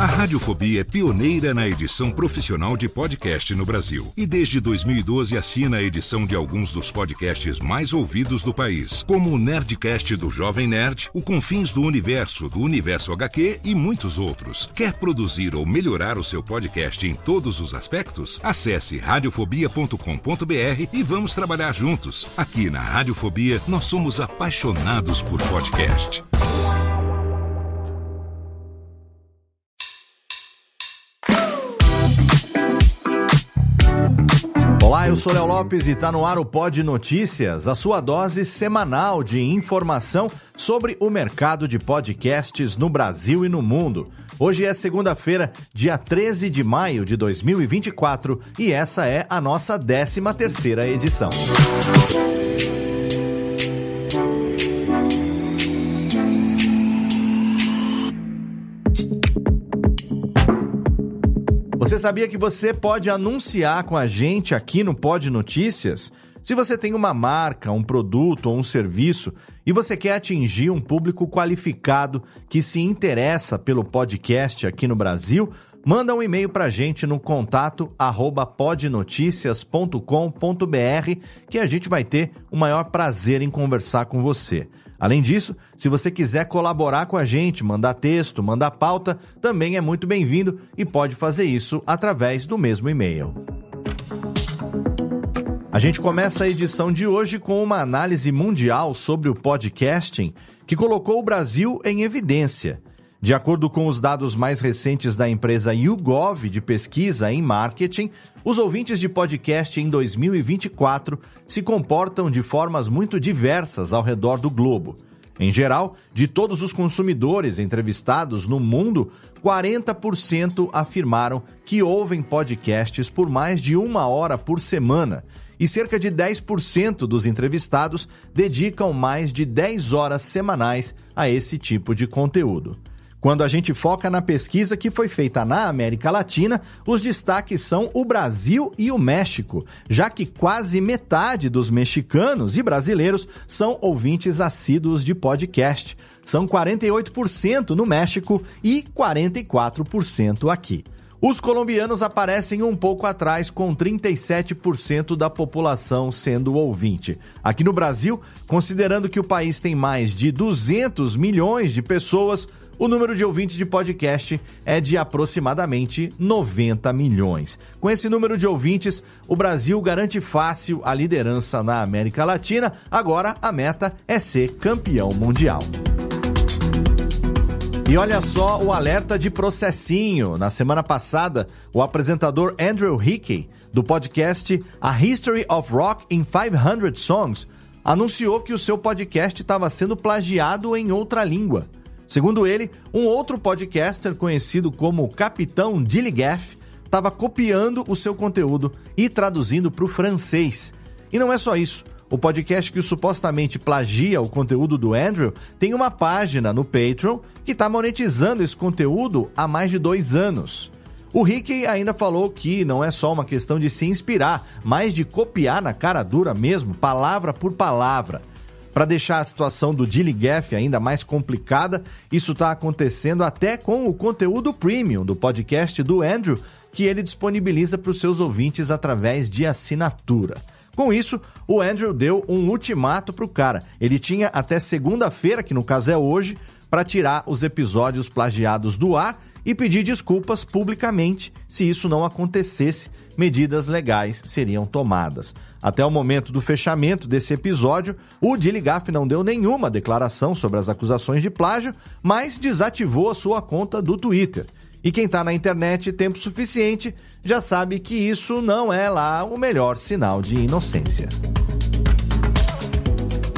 A Radiofobia é pioneira na edição profissional de podcast no Brasil. E desde 2012 assina a edição de alguns dos podcasts mais ouvidos do país, como o Nerdcast do Jovem Nerd, o Confins do Universo HQ e muitos outros. Quer produzir ou melhorar o seu podcast em todos os aspectos? Acesse radiofobia.com.br e vamos trabalhar juntos. Aqui na Radiofobia, nós somos apaixonados por podcast. Olá, eu sou Léo Lopes e está no ar o Pod Notícias, a sua dose semanal de informação sobre o mercado de podcasts no Brasil e no mundo. Hoje é segunda-feira, dia 13 de maio de 2024 e essa é a nossa 13ª edição. Você sabia que você pode anunciar com a gente aqui no Pod Notícias? Se você tem uma marca, um produto ou um serviço e você quer atingir um público qualificado que se interessa pelo podcast aqui no Brasil, manda um e-mail para a gente no contato@podnoticias.com.br que a gente vai ter o maior prazer em conversar com você. Além disso, se você quiser colaborar com a gente, mandar texto, mandar pauta, também é muito bem-vindo e pode fazer isso através do mesmo e-mail. A gente começa a edição de hoje com uma análise mundial sobre o podcasting que colocou o Brasil em evidência. De acordo com os dados mais recentes da empresa YouGov de pesquisa em marketing, os ouvintes de podcast em 2024 se comportam de formas muito diversas ao redor do globo. Em geral, de todos os consumidores entrevistados no mundo, 40% afirmaram que ouvem podcasts por mais de 1 hora por semana e cerca de 10% dos entrevistados dedicam mais de 10 horas semanais a esse tipo de conteúdo. Quando a gente foca na pesquisa que foi feita na América Latina, os destaques são o Brasil e o México, já que quase metade dos mexicanos e brasileiros são ouvintes assíduos de podcast. São 48% no México e 44% aqui. Os colombianos aparecem um pouco atrás, com 37% da população sendo ouvinte. Aqui no Brasil, considerando que o país tem mais de 200 milhões de pessoas, o número de ouvintes de podcast é de aproximadamente 90 milhões. Com esse número de ouvintes, o Brasil garante fácil a liderança na América Latina. Agora, a meta é ser campeão mundial. E olha só o alerta de processinho. Na semana passada, o apresentador Andrew Hickey, do podcast A History of Rock in 500 Songs, anunciou que o seu podcast estava sendo plagiado em outra língua. Segundo ele, um outro podcaster conhecido como Capitão Dilligaff estava copiando o seu conteúdo e traduzindo para o francês. E não é só isso. O podcast que supostamente plagia o conteúdo do Andrew tem uma página no Patreon que está monetizando esse conteúdo há mais de 2 anos. O Hickey ainda falou que não é só uma questão de se inspirar, mas de copiar na cara dura mesmo, palavra por palavra. Para deixar a situação do Dilligaff ainda mais complicada, isso está acontecendo até com o conteúdo premium do podcast do Andrew, que ele disponibiliza para os seus ouvintes através de assinatura. Com isso, o Andrew deu um ultimato para o cara. Ele tinha até segunda-feira, que no caso é hoje, para tirar os episódios plagiados do ar e pedir desculpas publicamente. Se isso não acontecesse, medidas legais seriam tomadas. Até o momento do fechamento desse episódio, o Dilligaff não deu nenhuma declaração sobre as acusações de plágio, mas desativou a sua conta do Twitter. E quem está na internet tempo suficiente já sabe que isso não é lá o melhor sinal de inocência.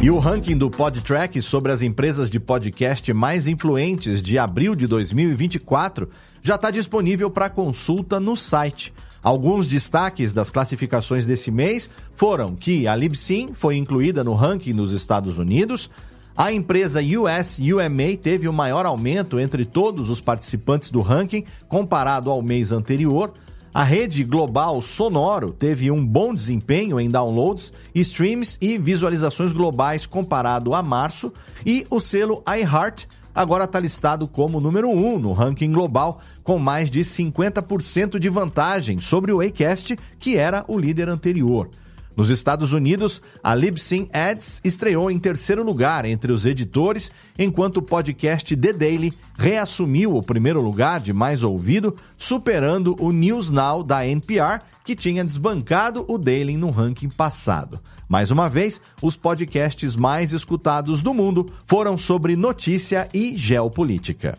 E o ranking do Podtrac sobre as empresas de podcast mais influentes de abril de 2024 já está disponível para consulta no site. Alguns destaques das classificações desse mês foram que a Libsyn foi incluída no ranking nos Estados Unidos, a empresa US UMA teve o maior aumento entre todos os participantes do ranking comparado ao mês anterior, a rede global Sonoro teve um bom desempenho em downloads, streams e visualizações globais comparado a março, e o selo iHeart agora está listado como número 1 no ranking global, com mais de 50% de vantagem sobre o Acast, que era o líder anterior. Nos Estados Unidos, a Libsyn Ads estreou em terceiro lugar entre os editores, enquanto o podcast The Daily reassumiu o primeiro lugar de mais ouvido, superando o News Now da NPR, que tinha desbancado o Daily no ranking passado. Mais uma vez, os podcasts mais escutados do mundo foram sobre notícia e geopolítica.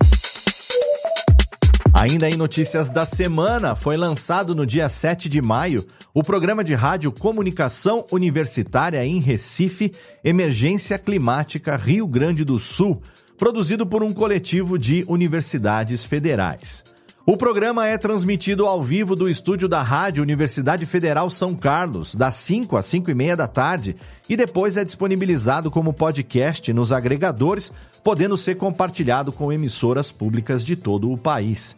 Ainda em notícias da semana, foi lançado no dia 7 de maio o programa de rádio Comunicação Universitária em Recife, Emergência Climática Rio Grande do Sul, produzido por um coletivo de universidades federais. O programa é transmitido ao vivo do estúdio da Rádio Universidade Federal São Carlos, das 5 às 5h30 da tarde, e depois é disponibilizado como podcast nos agregadores, podendo ser compartilhado com emissoras públicas de todo o país.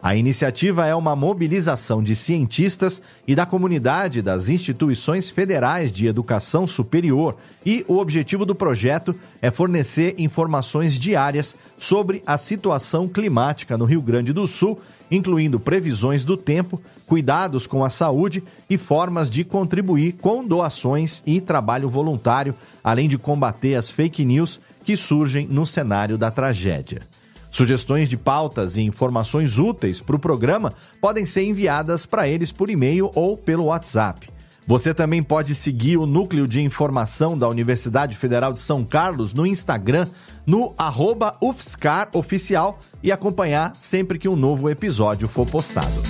A iniciativa é uma mobilização de cientistas e da comunidade das instituições federais de educação superior e o objetivo do projeto é fornecer informações diárias sobre a situação climática no Rio Grande do Sul, incluindo previsões do tempo, cuidados com a saúde e formas de contribuir com doações e trabalho voluntário, além de combater as fake news que surgem no cenário da tragédia. Sugestões de pautas e informações úteis para o programa podem ser enviadas para eles por e-mail ou pelo WhatsApp. Você também pode seguir o Núcleo de Informação da Universidade Federal de São Carlos no Instagram, no @UFSCar-oficial e acompanhar sempre que um novo episódio for postado.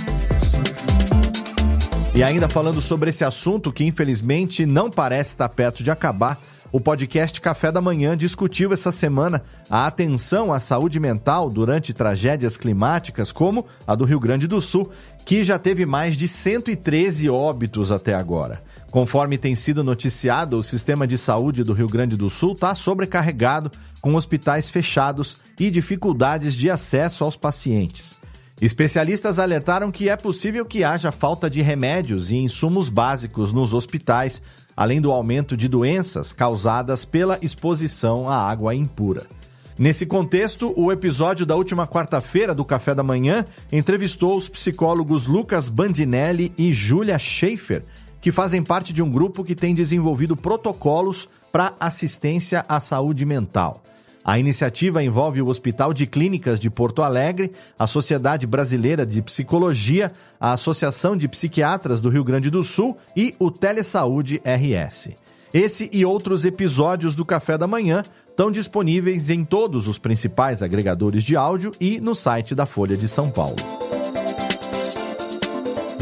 E ainda falando sobre esse assunto que infelizmente não parece estar perto de acabar, o podcast Café da Manhã discutiu essa semana a atenção à saúde mental durante tragédias climáticas como a do Rio Grande do Sul, que já teve mais de 113 óbitos até agora. Conforme tem sido noticiado, o sistema de saúde do Rio Grande do Sul está sobrecarregado, com hospitais fechados e dificuldades de acesso aos pacientes. Especialistas alertaram que é possível que haja falta de remédios e insumos básicos nos hospitais, além do aumento de doenças causadas pela exposição à água impura. Nesse contexto, o episódio da última quarta-feira do Café da Manhã entrevistou os psicólogos Lucas Bandinelli e Júlia Schaefer, que fazem parte de um grupo que tem desenvolvido protocolos para assistência à saúde mental. A iniciativa envolve o Hospital de Clínicas de Porto Alegre, a Sociedade Brasileira de Psicologia, a Associação de Psiquiatras do Rio Grande do Sul e o Telesaúde RS. Esse e outros episódios do Café da Manhã estão disponíveis em todos os principais agregadores de áudio e no site da Folha de São Paulo.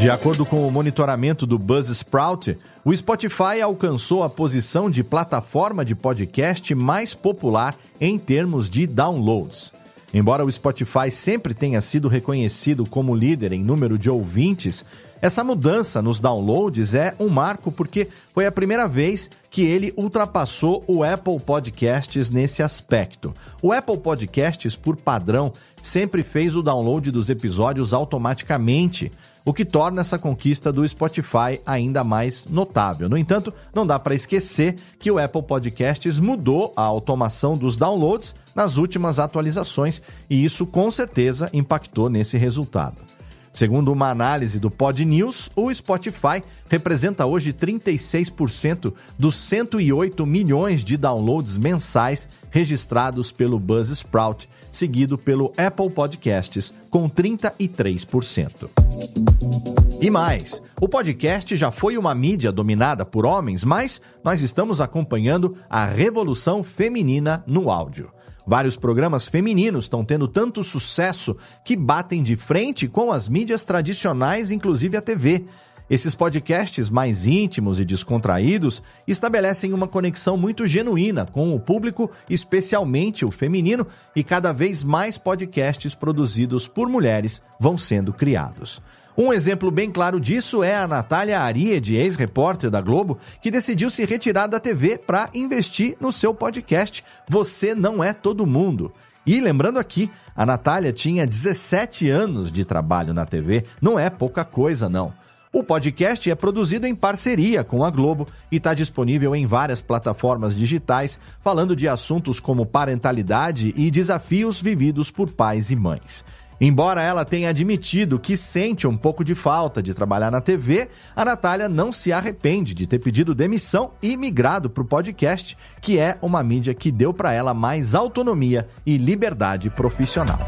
De acordo com o monitoramento do Buzzsprout, o Spotify alcançou a posição de plataforma de podcast mais popular em termos de downloads. Embora o Spotify sempre tenha sido reconhecido como líder em número de ouvintes, essa mudança nos downloads é um marco porque foi a primeira vez que ele ultrapassou o Apple Podcasts nesse aspecto. O Apple Podcasts, por padrão, sempre fez o download dos episódios automaticamente, o que torna essa conquista do Spotify ainda mais notável. No entanto, não dá para esquecer que o Apple Podcasts mudou a automação dos downloads nas últimas atualizações e isso com certeza impactou nesse resultado. Segundo uma análise do PodNews, o Spotify representa hoje 36% dos 108 milhões de downloads mensais registrados pelo Buzzsprout, seguido pelo Apple Podcasts, com 33%. E mais, o podcast já foi uma mídia dominada por homens, mas nós estamos acompanhando a revolução feminina no áudio. Vários programas femininos estão tendo tanto sucesso que batem de frente com as mídias tradicionais, inclusive a TV. Esses podcasts mais íntimos e descontraídos estabelecem uma conexão muito genuína com o público, especialmente o feminino, e cada vez mais podcasts produzidos por mulheres vão sendo criados. Um exemplo bem claro disso é a Natália Ariede, ex-repórter da Globo, que decidiu se retirar da TV para investir no seu podcast Você Não É Todo Mundo. E lembrando aqui, a Natália tinha 17 anos de trabalho na TV, não é pouca coisa não. O podcast é produzido em parceria com a Globo e está disponível em várias plataformas digitais, falando de assuntos como parentalidade e desafios vividos por pais e mães. Embora ela tenha admitido que sente um pouco de falta de trabalhar na TV, a Natália não se arrepende de ter pedido demissão e migrado para o podcast, que é uma mídia que deu para ela mais autonomia e liberdade profissional.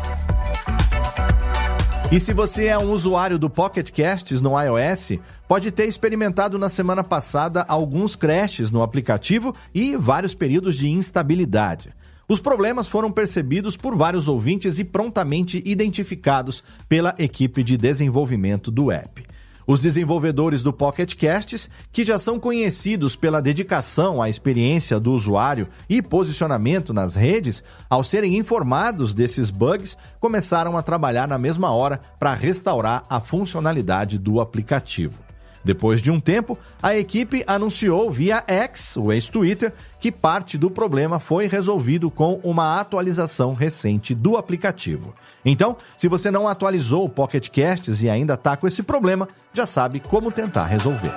E se você é um usuário do Pocket Casts no iOS, pode ter experimentado na semana passada alguns crashes no aplicativo e vários períodos de instabilidade. Os problemas foram percebidos por vários ouvintes e prontamente identificados pela equipe de desenvolvimento do app. Os desenvolvedores do Pocket Casts, que já são conhecidos pela dedicação à experiência do usuário e posicionamento nas redes, ao serem informados desses bugs, começaram a trabalhar na mesma hora para restaurar a funcionalidade do aplicativo. Depois de um tempo, a equipe anunciou via X, o ex-Twitter, que parte do problema foi resolvido com uma atualização recente do aplicativo. Então, se você não atualizou o Pocket Casts e ainda está com esse problema, já sabe como tentar resolver.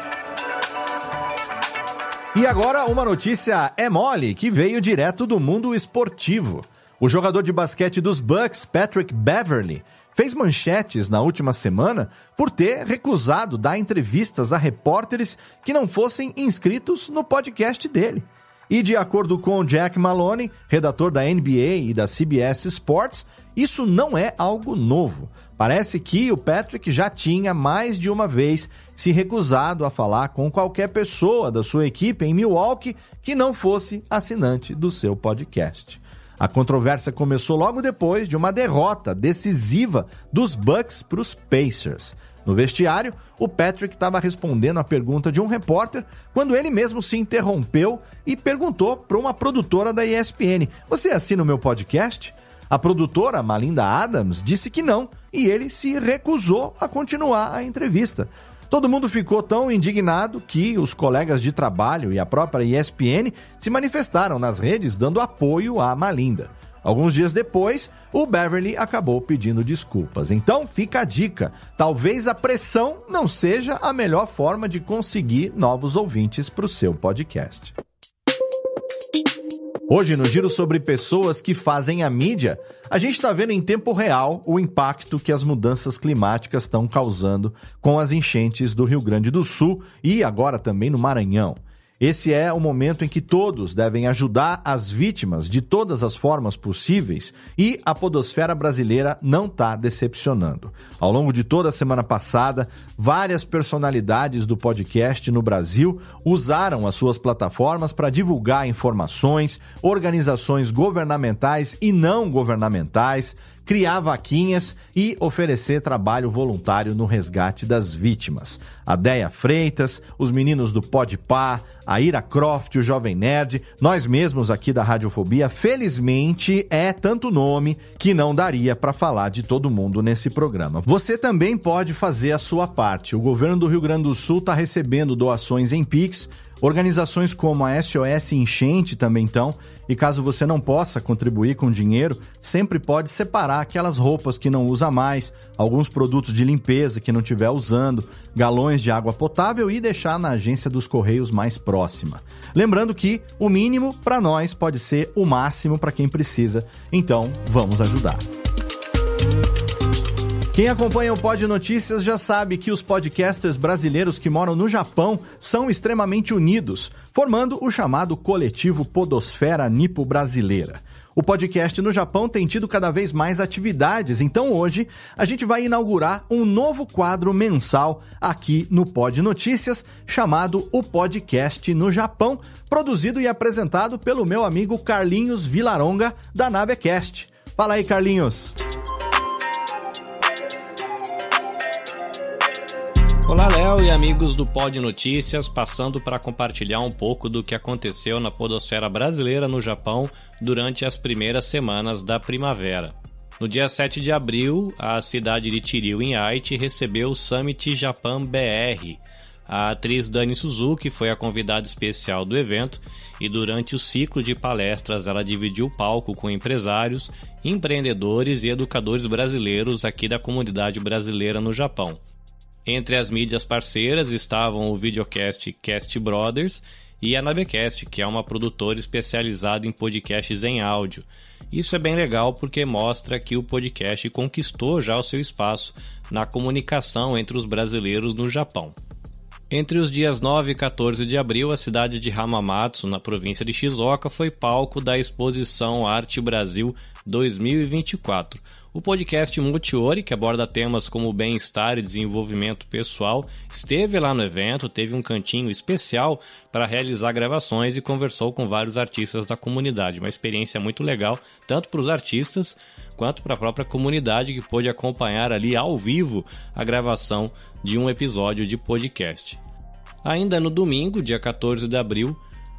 E agora uma notícia mole que veio direto do mundo esportivo. O jogador de basquete dos Bucks, Patrick Beverley, fez manchetes na última semana por ter recusado dar entrevistas a repórteres que não fossem inscritos no podcast dele. E de acordo com Jack Maloney, redator da NBA e da CBS Sports, isso não é algo novo. Parece que o Patrick já tinha mais de uma vez se recusado a falar com qualquer pessoa da sua equipe em Milwaukee que não fosse assinante do seu podcast. A controvérsia começou logo depois de uma derrota decisiva dos Bucks para os Pacers. No vestiário, o Patrick estava respondendo a pergunta de um repórter quando ele mesmo se interrompeu e perguntou para uma produtora da ESPN: "Você assina o meu podcast?" A produtora, Malinda Adams, disse que não e ele se recusou a continuar a entrevista. Todo mundo ficou tão indignado que os colegas de trabalho e a própria ESPN se manifestaram nas redes dando apoio à Malinda. Alguns dias depois, o Beverley acabou pedindo desculpas. Então fica a dica, talvez a pressão não seja a melhor forma de conseguir novos ouvintes para o seu podcast. Hoje, no Giro sobre pessoas que fazem a mídia, a gente está vendo em tempo real o impacto que as mudanças climáticas estão causando com as enchentes do Rio Grande do Sul e agora também no Maranhão. Esse é o momento em que todos devem ajudar as vítimas de todas as formas possíveis e a podosfera brasileira não está decepcionando. Ao longo de toda a semana passada, várias personalidades do podcast no Brasil usaram as suas plataformas para divulgar informações, organizações governamentais e não governamentais, criar vaquinhas e oferecer trabalho voluntário no resgate das vítimas. A Déia Freitas, os meninos do Podpah, a Ira Croft, o Jovem Nerd, nós mesmos aqui da Radiofobia, felizmente é tanto nome que não daria para falar de todo mundo nesse programa. Você também pode fazer a sua parte. O governo do Rio Grande do Sul está recebendo doações em Pix. Organizações como a SOS Enchente também estão, e caso você não possa contribuir com dinheiro, sempre pode separar aquelas roupas que não usa mais, alguns produtos de limpeza que não estiver usando, galões de água potável e deixar na agência dos Correios mais próxima. Lembrando que o mínimo para nós pode ser o máximo para quem precisa, então vamos ajudar. Quem acompanha o Pod Notícias já sabe que os podcasters brasileiros que moram no Japão são extremamente unidos, formando o chamado coletivo Podosfera Nipo-Brasileira. O podcast no Japão tem tido cada vez mais atividades, então hoje a gente vai inaugurar um novo quadro mensal aqui no Pod Notícias, chamado O Podcast no Japão, produzido e apresentado pelo meu amigo Carlinhos Villaronga, da Navecast. Fala aí, Carlinhos! Olá, Léo e amigos do Pod Notícias, passando para compartilhar um pouco do que aconteceu na podosfera brasileira no Japão durante as primeiras semanas da primavera. No dia 7 de abril, a cidade de Chiryu, em Aichi, recebeu o Summit Japan BR. A atriz Dani Suzuki foi a convidada especial do evento e durante o ciclo de palestras ela dividiu o palco com empresários, empreendedores e educadores brasileiros aqui da comunidade brasileira no Japão. Entre as mídias parceiras estavam o videocast Cast Brothers e a Nabecast, que é uma produtora especializada em podcasts em áudio. Isso é bem legal porque mostra que o podcast conquistou já o seu espaço na comunicação entre os brasileiros no Japão. Entre os dias 9 e 14 de abril, a cidade de Hamamatsu, na província de Shizuoka, foi palco da exposição Arte Brasil 2024. O podcast Mochiori, que aborda temas como bem-estar e desenvolvimento pessoal, esteve lá no evento, teve um cantinho especial para realizar gravações e conversou com vários artistas da comunidade. Uma experiência muito legal, tanto para os artistas quanto para a própria comunidade que pôde acompanhar ali ao vivo a gravação de um episódio de podcast. Ainda no domingo, dia 14 de abril,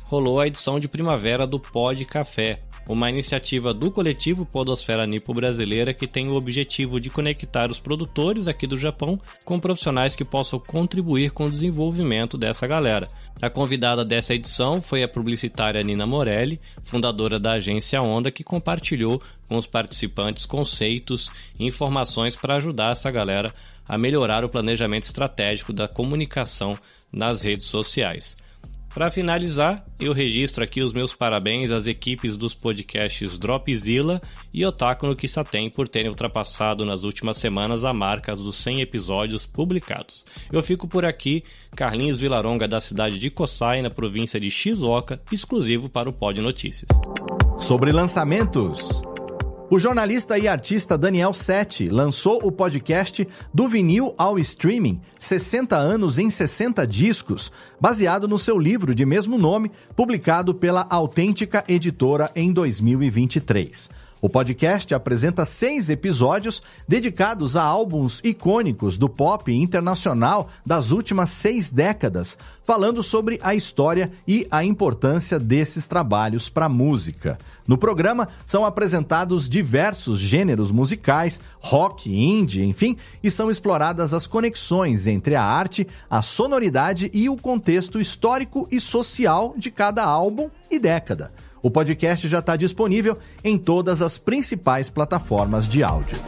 rolou a edição de primavera do Pod Café, uma iniciativa do coletivo Podosfera Nipo Brasileira que tem o objetivo de conectar os produtores aqui do Japão com profissionais que possam contribuir com o desenvolvimento dessa galera. A convidada dessa edição foi a publicitária Nina Morelli, fundadora da agência Onda, que compartilhou com os participantes conceitos e informações para ajudar essa galera a melhorar o planejamento estratégico da comunicação nas redes sociais. Para finalizar, eu registro aqui os meus parabéns às equipes dos podcasts Dropzilla e Otaku no Kisaten por terem ultrapassado nas últimas semanas a marca dos 100 episódios publicados. Eu fico por aqui, Carlinhos Vilaronga, da cidade de Kosai, na província de Shizuoka, exclusivo para o Pod Notícias. Sobre lançamentos... O jornalista e artista Daniel Sete lançou o podcast Do Vinil ao Streaming, 60 anos em 60 discos, baseado no seu livro de mesmo nome, publicado pela Autêntica Editora em 2023. O podcast apresenta 6 episódios dedicados a álbuns icônicos do pop internacional das últimas 6 décadas, falando sobre a história e a importância desses trabalhos para a música. No programa são apresentados diversos gêneros musicais, rock, indie, enfim, e são exploradas as conexões entre a arte, a sonoridade e o contexto histórico e social de cada álbum e década. O podcast já está disponível em todas as principais plataformas de áudio.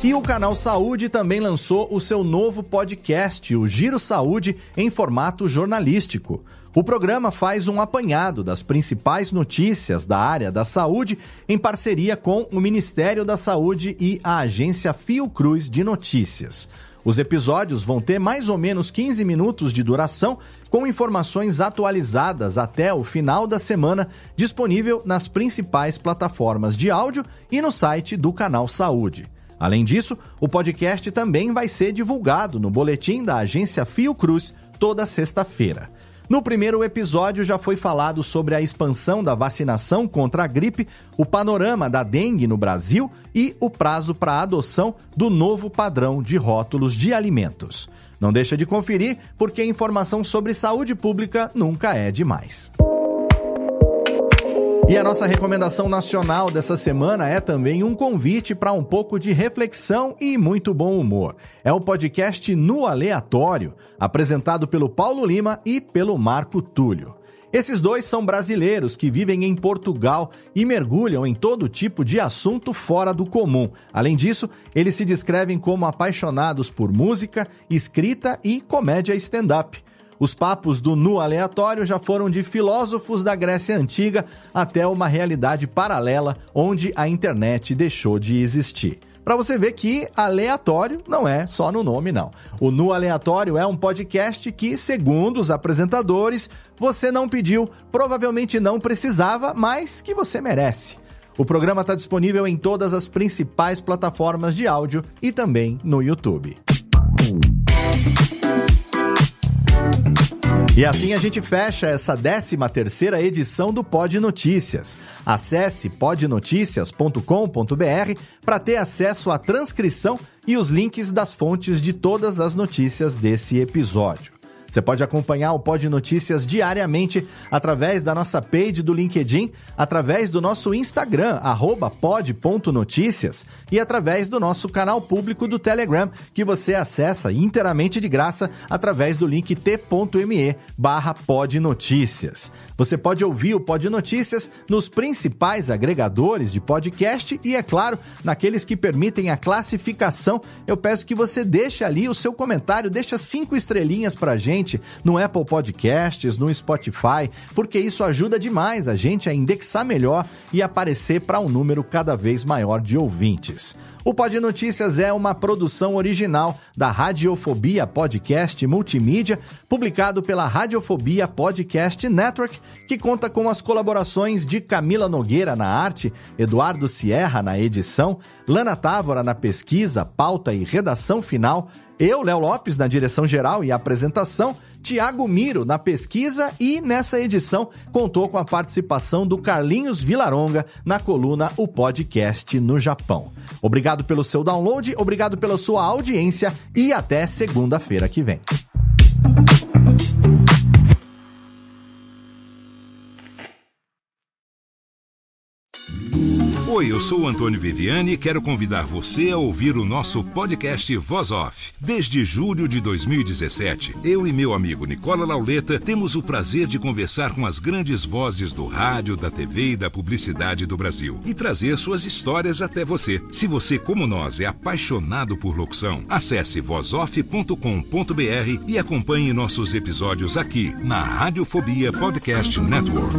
E o Canal Saúde também lançou o seu novo podcast, o Giro Saúde, em formato jornalístico. O programa faz um apanhado das principais notícias da área da saúde em parceria com o Ministério da Saúde e a agência Fiocruz de Notícias. Os episódios vão ter mais ou menos 15 minutos de duração, com informações atualizadas até o final da semana, disponível nas principais plataformas de áudio e no site do Canal Saúde. Além disso, o podcast também vai ser divulgado no boletim da agência Fiocruz toda sexta-feira. No primeiro episódio já foi falado sobre a expansão da vacinação contra a gripe, o panorama da dengue no Brasil e o prazo para a adoção do novo padrão de rótulos de alimentos. Não deixa de conferir, porque informação sobre saúde pública nunca é demais. E a nossa recomendação nacional dessa semana é também um convite para um pouco de reflexão e muito bom humor. É o podcast No Aleatório, apresentado pelo Paulo Lima e pelo Marco Túlio. Esses dois são brasileiros que vivem em Portugal e mergulham em todo tipo de assunto fora do comum. Além disso, eles se descrevem como apaixonados por música, escrita e comédia stand-up. Os papos do No Aleatório já foram de filósofos da Grécia Antiga até uma realidade paralela onde a internet deixou de existir. Para você ver que aleatório não é só no nome, não. O No Aleatório é um podcast que, segundo os apresentadores, você não pediu, provavelmente não precisava, mas que você merece. O programa está disponível em todas as principais plataformas de áudio e também no YouTube. E assim a gente fecha essa 13ª edição do Pod Notícias. Acesse podnoticias.com.br para ter acesso à transcrição e os links das fontes de todas as notícias desse episódio. Você pode acompanhar o Pod Notícias diariamente através da nossa page do LinkedIn, através do nosso Instagram, @pod.noticias, e através do nosso canal público do Telegram, que você acessa inteiramente de graça através do link t.me/podnoticias. Você pode ouvir o Pod Notícias nos principais agregadores de podcast e, é claro, naqueles que permitem a classificação. Eu peço que você deixe ali o seu comentário, deixa 5 estrelinhas pra gente no Apple Podcasts, no Spotify, porque isso ajuda demais a gente a indexar melhor e aparecer para um número cada vez maior de ouvintes. O Pod Notícias é uma produção original da Radiofobia Podcast Multimídia, publicado pela Radiofobia Podcast Network, que conta com as colaborações de Camila Nogueira na arte, Eduardo Sierra na edição, Lana Távora na pesquisa, pauta e redação final, eu, Léo Lopes, na direção geral e apresentação, Tiago Miro na pesquisa, e nessa edição contou com a participação do Carlinhos Vilaronga na coluna O Podcast no Japão. Obrigado pelo seu download, obrigado pela sua audiência e até segunda-feira que vem. Oi, eu sou o Antônio Viviani e quero convidar você a ouvir o nosso podcast Voz Off. Desde julho de 2017, eu e meu amigo Nicola Lauleta temos o prazer de conversar com as grandes vozes do rádio, da TV e da publicidade do Brasil e trazer suas histórias até você. Se você, como nós, é apaixonado por locução, acesse vozoff.com.br e acompanhe nossos episódios aqui na Radiofobia Podcast Network.